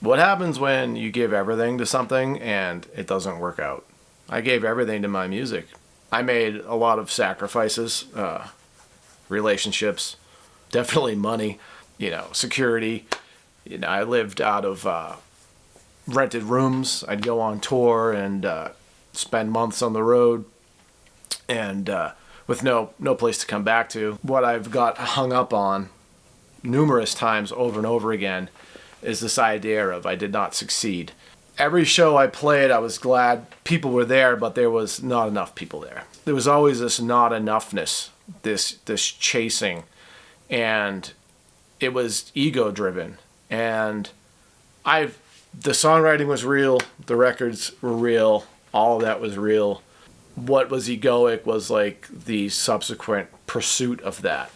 What happens when you give everything to something and it doesn't work out? I gave everything to my music. I made a lot of sacrifices, relationships, definitely money, security. I lived out of rented rooms. I'd go on tour and spend months on the road, and with no place to come back to. What I've got hung up on numerous times over and over again is this idea of I did not succeed. Every show I played, I was glad people were there, but there was not enough people there. There was always this not enoughness, this chasing, and it was ego driven. And the songwriting was real, the records were real, all of that was real. What was egoic was like the subsequent pursuit of that.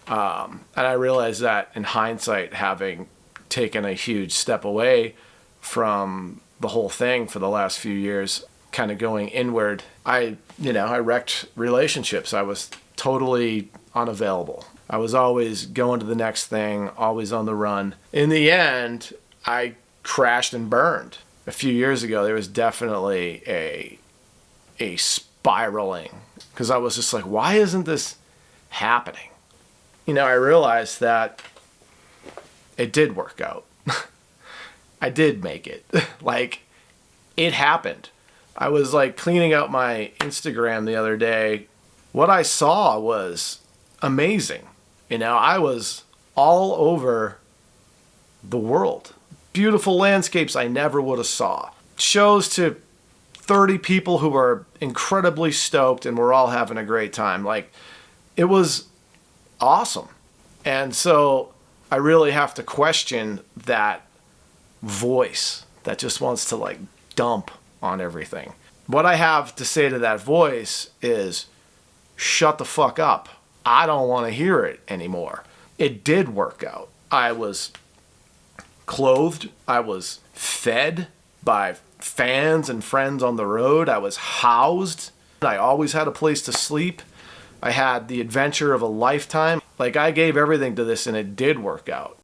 And I realized that in hindsight, having taken a huge step away from the whole thing for the last few years, kind of going inward, I wrecked relationships. I was totally unavailable. I was always going to the next thing, always on the run. In the end, I crashed and burned. A few years ago, there was definitely a spiraling, because I was just like, why isn't this happening? I realized that it did work out. I did make it. Like, it happened. I was like cleaning out my Instagram the other day. What I saw was amazing. I was all over the world. Beautiful landscapes I never would have saw. Shows to 30 people who were incredibly stoked and we're all having a great time. Like, it was awesome. And so I really have to question that voice that just wants to like dump on everything. What I have to say to that voice is, shut the fuck up. I don't want to hear it anymore. It did work out. I was clothed. I was fed by fans and friends on the road. I was housed. I always had a place to sleep. I had the adventure of a lifetime. Like, I gave everything to this and it did work out.